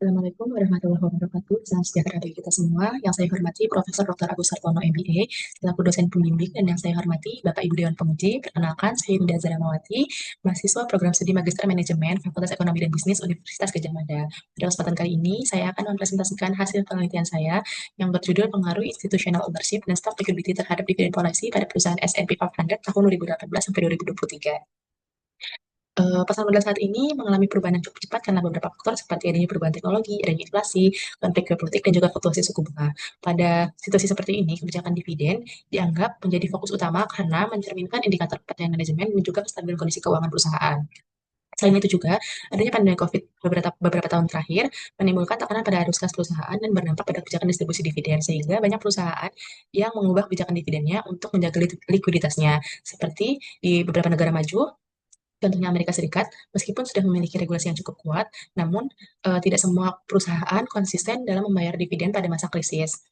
Assalamualaikum warahmatullahi wabarakatuh. Salam sejahtera bagi kita semua. Yang saya hormati Profesor Dr. Agus Sartono MBA, selaku dosen pembimbing, dan yang saya hormati Bapak Ibu Dewan Penguji. Perkenalkan, saya Yuda Zaramawati, mahasiswa program studi Magister Manajemen Fakultas Ekonomi dan Bisnis Universitas Gadjah Mada. Pada kesempatan kali ini, saya akan mempresentasikan hasil penelitian saya yang berjudul Pengaruh Institutional Ownership dan Stock Liquidity terhadap Dividen Polisi pada perusahaan S&P 500 tahun 2018 sampai 2023. Pasar modal saat ini mengalami perubahan yang cukup cepat karena beberapa faktor seperti adanya perubahan teknologi, adanya inflasi, konflik geopolitik, dan juga fluktuasi suku bunga. Pada situasi seperti ini, kebijakan dividen dianggap menjadi fokus utama karena mencerminkan indikator kepercayaan manajemen dan juga kestabilan kondisi keuangan perusahaan. Selain itu juga, adanya pandemi COVID beberapa tahun terakhir menimbulkan tekanan pada arus kas perusahaan dan berdampak pada kebijakan distribusi dividen, sehingga banyak perusahaan yang mengubah kebijakan dividennya untuk menjaga likuiditasnya. Seperti di beberapa negara maju, contohnya Amerika Serikat, meskipun sudah memiliki regulasi yang cukup kuat, namun tidak semua perusahaan konsisten dalam membayar dividen pada masa krisis.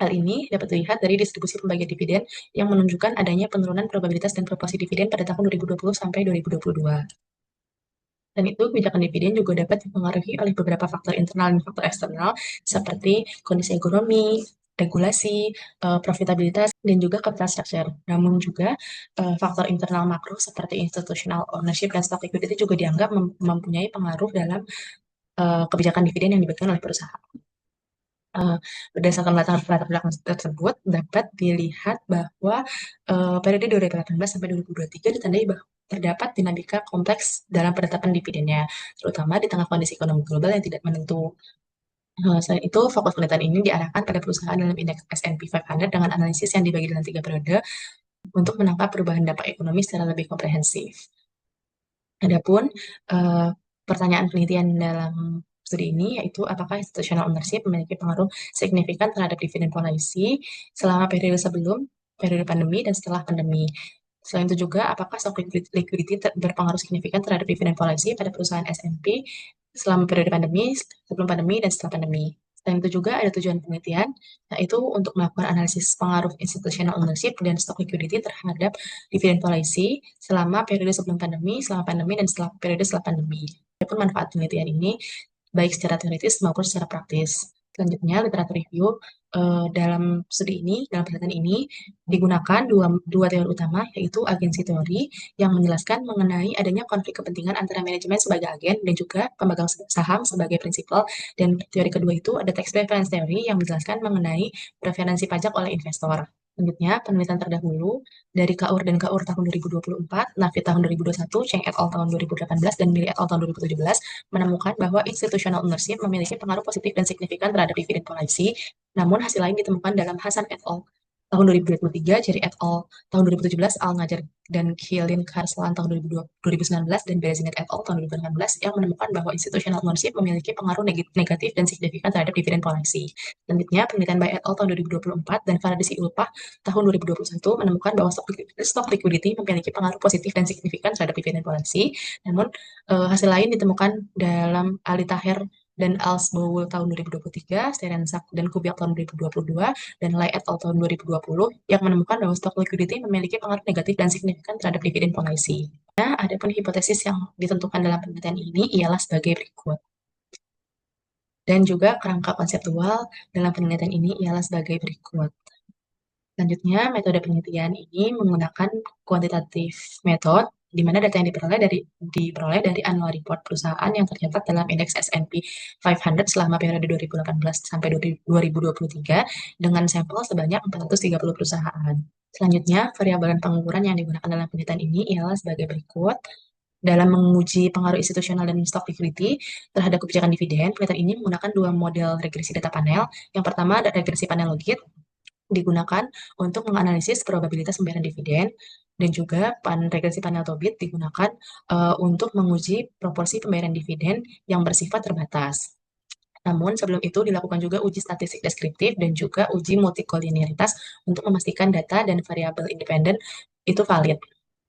Hal ini dapat dilihat dari distribusi pembagian dividen yang menunjukkan adanya penurunan probabilitas dan proporsi dividen pada tahun 2020 sampai 2022. Dan itu kebijakan dividen juga dapat dipengaruhi oleh beberapa faktor internal dan faktor eksternal seperti kondisi ekonomi, regulasi, profitabilitas, dan juga capital structure. Namun juga faktor internal makro seperti institutional ownership dan stock liquidity juga dianggap mempunyai pengaruh dalam kebijakan dividen yang diberikan oleh perusahaan. Berdasarkan latar belakang tersebut, dapat dilihat bahwa periode 2018 sampai 2023 ditandai bahwa terdapat dinamika kompleks dalam penetapan dividennya, terutama di tengah kondisi ekonomi global yang tidak menentu. Selain itu, fokus penelitian ini diarahkan pada perusahaan dalam indeks S&P 500 dengan analisis yang dibagi dalam 3 periode untuk menangkap perubahan dampak ekonomi secara lebih komprehensif. Adapun pertanyaan penelitian dalam studi ini yaitu apakah institutional ownership memiliki pengaruh signifikan terhadap dividen polisi selama periode sebelum periode pandemi dan setelah pandemi. Selain itu juga, apakah stock liquidity berpengaruh signifikan terhadap dividen polisi pada perusahaan S&P selama periode pandemi, sebelum pandemi, dan setelah pandemi. Selain itu juga ada tujuan penelitian, yaitu untuk melakukan analisis pengaruh institutional ownership dan stock liquidity terhadap dividen polisi selama periode sebelum pandemi, selama pandemi, dan setelah periode setelah pandemi. Adapun manfaat penelitian ini baik secara teoritis maupun secara praktis. Selanjutnya, literatur review dalam studi ini, dalam penelitian ini, digunakan dua teori utama, yaitu agensi teori yang menjelaskan mengenai adanya konflik kepentingan antara manajemen sebagai agen dan juga pemegang saham sebagai prinsipal. Dan teori kedua itu ada tax preference theory yang menjelaskan mengenai preferensi pajak oleh investor. Selanjutnya, penelitian terdahulu dari KAUR dan KAUR tahun 2024, Nafit tahun 2021, Cheng et al. Tahun 2018, dan Mili et al. Tahun 2017, menemukan bahwa institutional ownership memiliki pengaruh positif dan signifikan terhadap dividen polisi, namun hasil lain ditemukan dalam Hasan et al. Tahun 2023, Jerry et al. Tahun 2017, Al-Najar dan Hilin Karslan tahun 2019, dan Berezinet et al. Tahun 2018 yang menemukan bahwa institutional ownership memiliki pengaruh negatif dan signifikan terhadap dividen polisi. Selanjutnya, penelitian by et al. Tahun 2024 dan Faradisi Ulpah tahun 2021 menemukan bahwa stock liquidity memiliki pengaruh positif dan signifikan terhadap dividen polisi. Namun, hasil lain ditemukan dalam Ali Taher dan Alsbowl tahun 2023, Sterensak dan Kubiak tahun 2022, dan Lai et al. Tahun 2020 yang menemukan bahwa stock liquidity memiliki pengaruh negatif dan signifikan terhadap dividen polisi. Nah, adapun hipotesis yang ditentukan dalam penelitian ini ialah sebagai berikut. Dan juga kerangka konseptual dalam penelitian ini ialah sebagai berikut. Selanjutnya, metode penelitian ini menggunakan quantitative method, di mana data yang diperoleh dari annual report perusahaan yang tercatat dalam indeks S&P 500 selama periode 2018 sampai 2023 dengan sampel sebanyak 430 perusahaan. Selanjutnya, variabel dan pengukuran yang digunakan dalam penelitian ini ialah sebagai berikut. Dalam menguji pengaruh institusional dan stock liquidity terhadap kebijakan dividen, penelitian ini menggunakan dua model regresi data panel. Yang pertama ada regresi panel Logit, digunakan untuk menganalisis probabilitas pembayaran dividen, dan juga regresi panel Tobit digunakan untuk menguji proporsi pembayaran dividen yang bersifat terbatas. Namun sebelum itu dilakukan juga uji statistik deskriptif dan juga uji multikolinearitas untuk memastikan data dan variabel independen itu valid.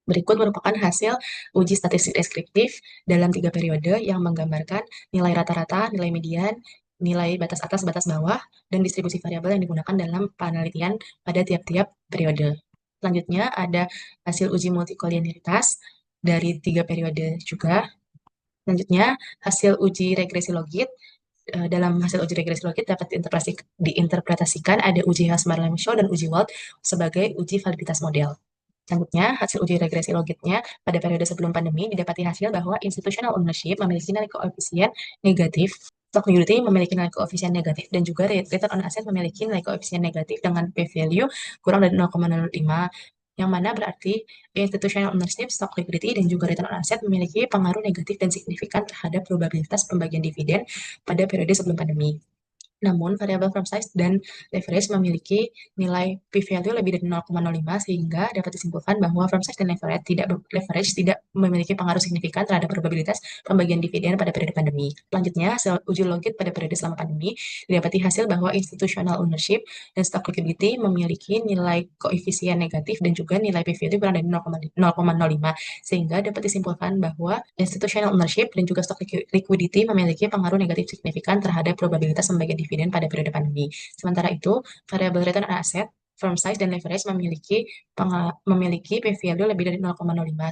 Berikut merupakan hasil uji statistik deskriptif dalam 3 periode yang menggambarkan nilai rata-rata, nilai median, nilai batas atas, batas bawah, dan distribusi variabel yang digunakan dalam penelitian pada tiap-tiap periode. Selanjutnya ada hasil uji multikolinearitas dari 3 periode juga. Selanjutnya hasil uji regresi logit dalam hasil uji regresi logit dapat diinterpretasikan ada uji Haas-Marlem-Shah dan uji Wald sebagai uji validitas model. Selanjutnya, hasil uji regresi logitnya pada periode sebelum pandemi didapati hasil bahwa institutional ownership memiliki nilai koefisien negatif, stock liquidity memiliki nilai koefisien negatif, dan juga return on asset memiliki nilai koefisien negatif dengan p-value kurang dari 0,05, yang mana berarti institutional ownership, stock liquidity, dan juga return on asset memiliki pengaruh negatif dan signifikan terhadap probabilitas pembagian dividen pada periode sebelum pandemi. Namun, variabel firm size dan leverage memiliki nilai p-value lebih dari 0,05 sehingga dapat disimpulkan bahwa firm size dan leverage tidak memiliki pengaruh signifikan terhadap probabilitas pembagian dividen pada periode pandemi. Selanjutnya, hasil uji logit pada periode selama pandemi didapati hasil bahwa institutional ownership dan stock liquidity memiliki nilai koefisien negatif dan juga nilai p-value kurang dari 0,05 sehingga dapat disimpulkan bahwa institutional ownership dan juga stock liquidity memiliki pengaruh negatif signifikan terhadap probabilitas pembagian dividen pada periode pandemi. Sementara itu, variabel return on asset, firm size, dan leverage memiliki p-value lebih dari 0,05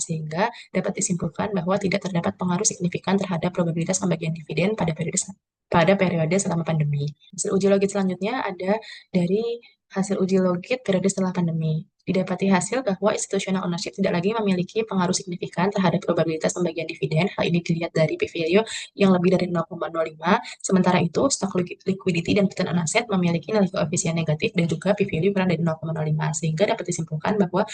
sehingga dapat disimpulkan bahwa tidak terdapat pengaruh signifikan terhadap probabilitas pembagian dividen pada periode selama pandemi. Hasil uji logit selanjutnya ada dari hasil uji logit periode setelah pandemi. Didapati hasil bahwa institutional ownership tidak lagi memiliki pengaruh signifikan terhadap probabilitas pembagian dividen. Hal ini dilihat dari p-value yang lebih dari 0,05. Sementara itu, stock liquidity dan return on asset memiliki nilai koefisien negatif dan juga p-value kurang dari 0,05. Sehingga dapat disimpulkan bahwa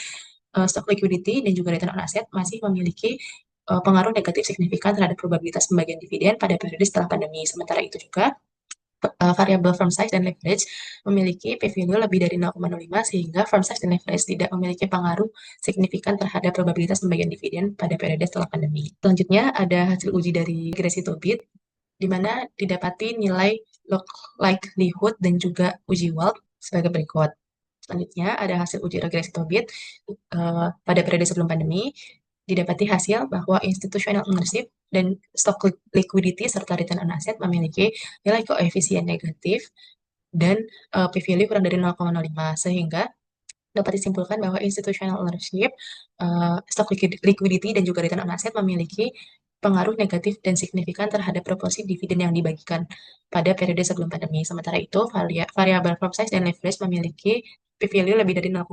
stock liquidity dan juga return on asset masih memiliki pengaruh negatif signifikan terhadap probabilitas pembagian dividen pada periode setelah pandemi. Sementara itu juga variabel firm size dan leverage memiliki p-value lebih dari 0,05 sehingga firm size dan leverage tidak memiliki pengaruh signifikan terhadap probabilitas pembagian dividen pada periode setelah pandemi. Selanjutnya ada hasil uji dari regresi Tobit di mana didapati nilai likelihood dan juga uji Wald sebagai berikut. Selanjutnya ada hasil uji regresi Tobit pada periode sebelum pandemi didapati hasil bahwa institutional ownership dan stock liquidity serta return on asset memiliki nilai koefisien negatif dan p-value kurang dari 0,05 sehingga dapat disimpulkan bahwa institutional ownership, stock liquidity, dan juga return on asset memiliki pengaruh negatif dan signifikan terhadap proporsi dividen yang dibagikan pada periode sebelum pandemi. Sementara itu, variabel firm size dan leverage memiliki p-value lebih dari 0,05,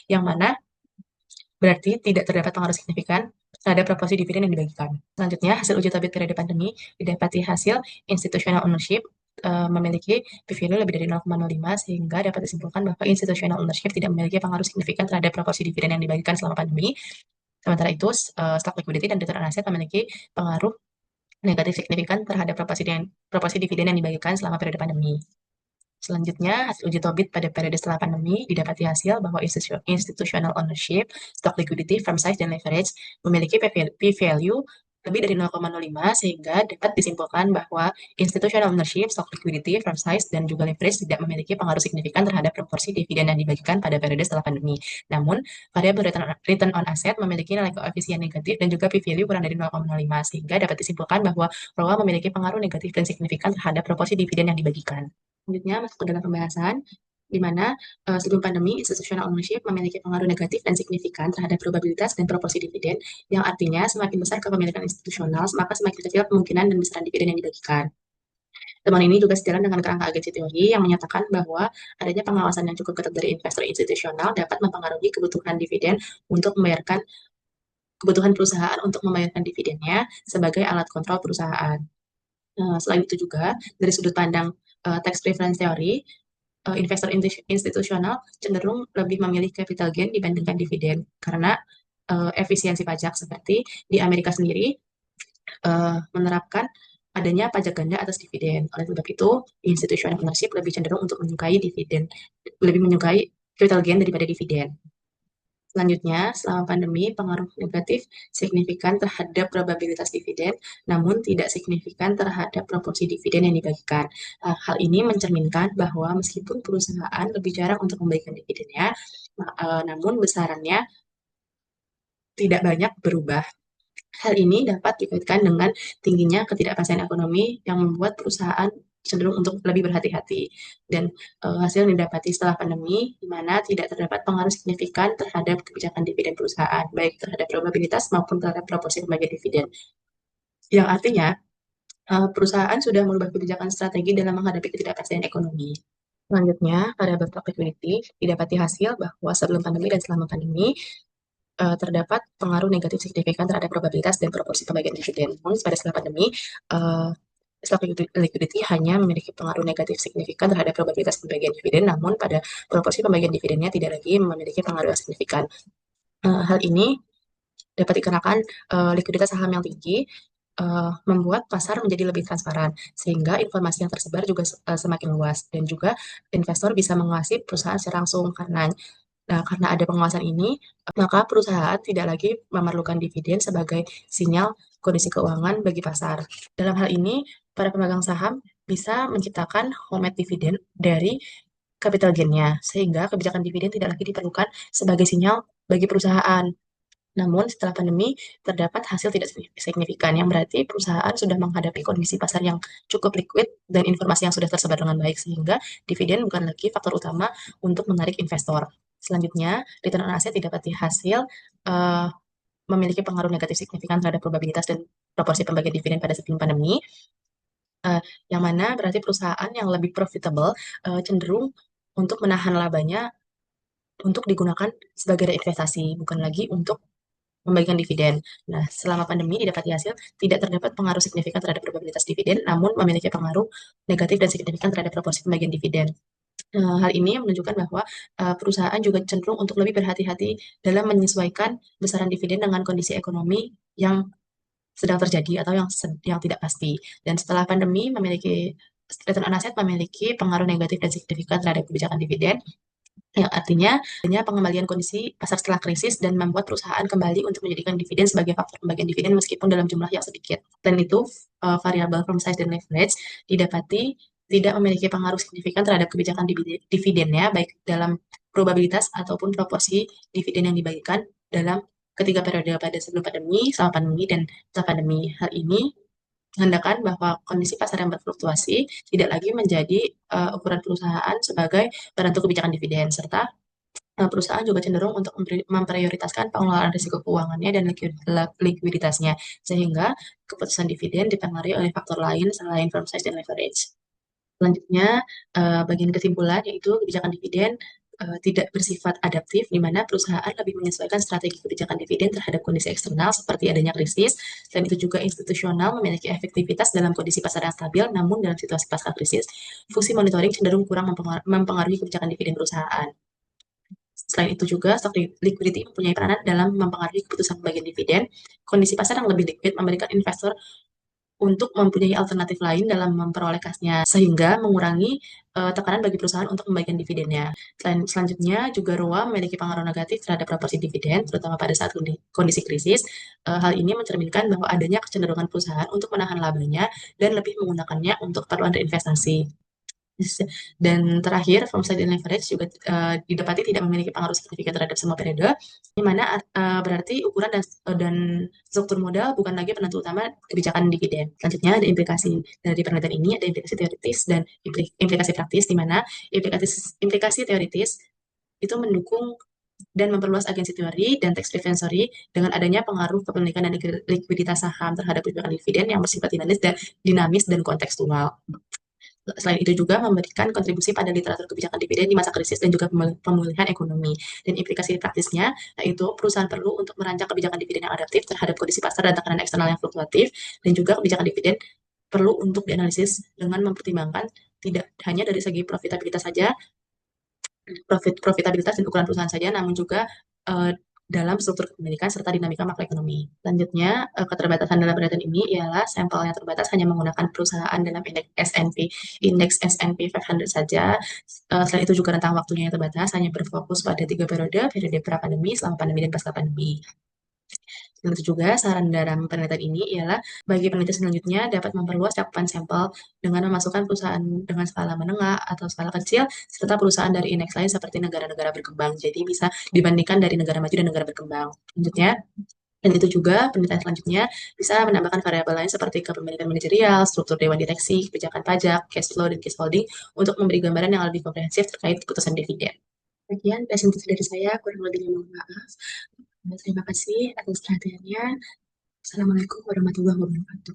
yang mana berarti tidak terdapat pengaruh signifikan terhadap proporsi dividen yang dibagikan. Selanjutnya, hasil uji Tobit periode pandemi didapati hasil institutional ownership memiliki p-value lebih dari 0,05 sehingga dapat disimpulkan bahwa institutional ownership tidak memiliki pengaruh signifikan terhadap proporsi dividen yang dibagikan selama pandemi. Sementara itu, stock liquidity dan return on asset memiliki pengaruh negatif signifikan terhadap proporsi dividen yang dibagikan selama periode pandemi. Selanjutnya, hasil uji Tobit pada periode setelah pandemi didapati hasil bahwa institutional ownership, stock liquidity, firm size, dan leverage memiliki p-value lebih dari 0,05 sehingga dapat disimpulkan bahwa institutional ownership, stock liquidity, firm size, dan juga leverage tidak memiliki pengaruh signifikan terhadap proporsi dividen yang dibagikan pada periode setelah pandemi. Namun, variabel return on asset memiliki nilai koefisien negatif dan juga p-value kurang dari 0,05 sehingga dapat disimpulkan bahwa ROA memiliki pengaruh negatif dan signifikan terhadap proporsi dividen yang dibagikan. Selanjutnya masuk ke dalam pembahasan di mana sebelum pandemi institutional ownership memiliki pengaruh negatif dan signifikan terhadap probabilitas dan proporsi dividen, yang artinya semakin besar kepemilikan institusional, maka semakin kecil kemungkinan dan besaran dividen yang dibagikan. Temuan ini juga sejalan dengan kerangka agensi teori yang menyatakan bahwa adanya pengawasan yang cukup ketat dari investor institusional dapat mempengaruhi kebutuhan dividen untuk membayarkan kebutuhan perusahaan untuk membayarkan dividennya sebagai alat kontrol perusahaan. Selain itu juga dari sudut pandang tax preference theory, investor institusional cenderung lebih memilih capital gain dibandingkan dividen karena efisiensi pajak seperti di Amerika sendiri menerapkan adanya pajak ganda atas dividen. Oleh sebab itu, institutional ownership lebih cenderung untuk menyukai dividen, lebih menyukai capital gain daripada dividen. Selanjutnya, selama pandemi, pengaruh negatif signifikan terhadap probabilitas dividen, namun tidak signifikan terhadap proporsi dividen yang dibagikan. Hal ini mencerminkan bahwa meskipun perusahaan lebih jarang untuk membagikan dividennya, namun besarannya tidak banyak berubah. Hal ini dapat dikaitkan dengan tingginya ketidakpastian ekonomi yang membuat perusahaan cenderung untuk lebih berhati-hati. Dan hasil yang didapati setelah pandemi, di mana tidak terdapat pengaruh signifikan terhadap kebijakan dividen perusahaan, baik terhadap probabilitas maupun terhadap proporsi pembagian dividen. Yang artinya, perusahaan sudah merubah kebijakan strategi dalam menghadapi ketidakpastian ekonomi. Selanjutnya, variabel stock liquidity didapati hasil bahwa sebelum pandemi dan selama pandemi terdapat pengaruh negatif signifikan terhadap probabilitas dan proporsi pembagian dividen. Namun pada setelah pandemi, uh, stock liquidity hanya memiliki pengaruh negatif signifikan terhadap probabilitas pembagian dividen, namun pada proporsi pembagian dividennya tidak lagi memiliki pengaruh yang signifikan. Hal ini dapat dikarenakan likuiditas saham yang tinggi membuat pasar menjadi lebih transparan, sehingga informasi yang tersebar juga semakin luas, dan juga investor bisa menguasai perusahaan secara langsung. Karena ada pengawasan ini, maka perusahaan tidak lagi memerlukan dividen sebagai sinyal kondisi keuangan bagi pasar. Dalam hal ini, para pemegang saham bisa menciptakan homemade dividen dari capital gain-nya, sehingga kebijakan dividen tidak lagi diperlukan sebagai sinyal bagi perusahaan. Namun, setelah pandemi, terdapat hasil tidak signifikan, yang berarti perusahaan sudah menghadapi kondisi pasar yang cukup liquid dan informasi yang sudah tersebar dengan baik, sehingga dividen bukan lagi faktor utama untuk menarik investor. Selanjutnya, return on asset didapati hasil eh, memiliki pengaruh negatif signifikan terhadap probabilitas dan proporsi pembagian dividen pada sebelum pandemi, eh, yang mana berarti perusahaan yang lebih profitable cenderung untuk menahan labanya untuk digunakan sebagai reinvestasi, bukan lagi untuk membagikan dividen. Nah, selama pandemi didapati hasil tidak terdapat pengaruh signifikan terhadap probabilitas dividen, namun memiliki pengaruh negatif dan signifikan terhadap proporsi pembagian dividen. Hal ini menunjukkan bahwa perusahaan juga cenderung untuk lebih berhati-hati dalam menyesuaikan besaran dividen dengan kondisi ekonomi yang sedang terjadi atau yang tidak pasti. Dan setelah pandemi memiliki return on asset memiliki pengaruh negatif dan signifikan terhadap kebijakan dividen, yang artinya adanya pengembalian kondisi pasar setelah krisis dan membuat perusahaan kembali untuk menjadikan dividen sebagai faktor pembagian dividen meskipun dalam jumlah yang sedikit. Dan itu variabel firm size dan leverage didapati tidak memiliki pengaruh signifikan terhadap kebijakan dividennya, baik dalam probabilitas ataupun proporsi dividen yang dibagikan dalam ketiga periode pada sebelum pandemi, selama pandemi, dan setelah pandemi. Hal ini mengandalkan bahwa kondisi pasar yang berfluktuasi tidak lagi menjadi ukuran perusahaan sebagai penentu kebijakan dividen, serta perusahaan juga cenderung untuk memprioritaskan pengelolaan risiko keuangannya dan likuiditasnya, sehingga keputusan dividen dipengaruhi oleh faktor lain selain firm size dan leverage. Selanjutnya, bagian kesimpulan yaitu kebijakan dividen tidak bersifat adaptif, di mana perusahaan lebih menyesuaikan strategi kebijakan dividen terhadap kondisi eksternal seperti adanya krisis. Selain itu juga institusional memiliki efektivitas dalam kondisi pasar yang stabil, namun dalam situasi pasca krisis, fungsi monitoring cenderung kurang mempengaruhi kebijakan dividen perusahaan. Selain itu juga, stock liquidity mempunyai peranan dalam mempengaruhi keputusan pembagian dividen. Kondisi pasar yang lebih liquid memberikan investor untuk mempunyai alternatif lain dalam memperoleh kasnya, sehingga mengurangi tekanan bagi perusahaan untuk membagikan dividennya. Selanjutnya, juga ROA memiliki pengaruh negatif terhadap proporsi dividen, terutama pada saat kondisi krisis. Hal ini mencerminkan bahwa adanya kecenderungan perusahaan untuk menahan labanya dan lebih menggunakannya untuk keperluan reinvestasi. Dan terakhir, firm side and leverage juga didapati tidak memiliki pengaruh signifikan terhadap semua periode, di mana berarti ukuran dan struktur modal bukan lagi penentu utama kebijakan dividen. Selanjutnya ada implikasi dari penelitian ini, ada implikasi teoritis dan implikasi praktis, di mana implikasi teoritis itu mendukung dan memperluas agensi teori dan tax preferensory dengan adanya pengaruh kepemilikan dan likuiditas saham terhadap kebijakan dividen yang bersifat dinamis dan kontekstual. Selain itu juga memberikan kontribusi pada literatur kebijakan dividen di masa krisis dan juga pemulihan ekonomi. Dan implikasi praktisnya, yaitu perusahaan perlu untuk merancang kebijakan dividen yang adaptif terhadap kondisi pasar dan tekanan eksternal yang fluktuatif, dan juga kebijakan dividen perlu untuk dianalisis dengan mempertimbangkan tidak hanya dari segi profitabilitas saja, profitabilitas dan ukuran perusahaan saja, namun juga uh, dalam struktur kepemilikan serta dinamika makroekonomi. Selanjutnya, keterbatasan dalam penelitian ini ialah sampelnya terbatas hanya menggunakan perusahaan dalam indeks S&P 500 saja. Selain itu juga rentang waktunya yang terbatas, hanya berfokus pada 3 periode, periode pra-pandemi, selama pandemi, dan pasca pandemi. Dan itu juga saran dalam penelitian ini ialah bagi penelitian selanjutnya dapat memperluas cakupan sampel dengan memasukkan perusahaan dengan skala menengah atau skala kecil serta perusahaan dari indeks lain seperti negara-negara berkembang. Jadi bisa dibandingkan dari negara maju dan negara berkembang. Selanjutnya, dan itu juga penelitian selanjutnya bisa menambahkan variabel lain seperti kepemilikan manajerial, struktur dewan direksi, kebijakan pajak, cash flow, dan case holding untuk memberi gambaran yang lebih komprehensif terkait keputusan dividen. Sekian presentasi dari saya, kurang lebihnya mohon maaf. Terima kasih atas perhatiannya. Assalamualaikum warahmatullahi wabarakatuh.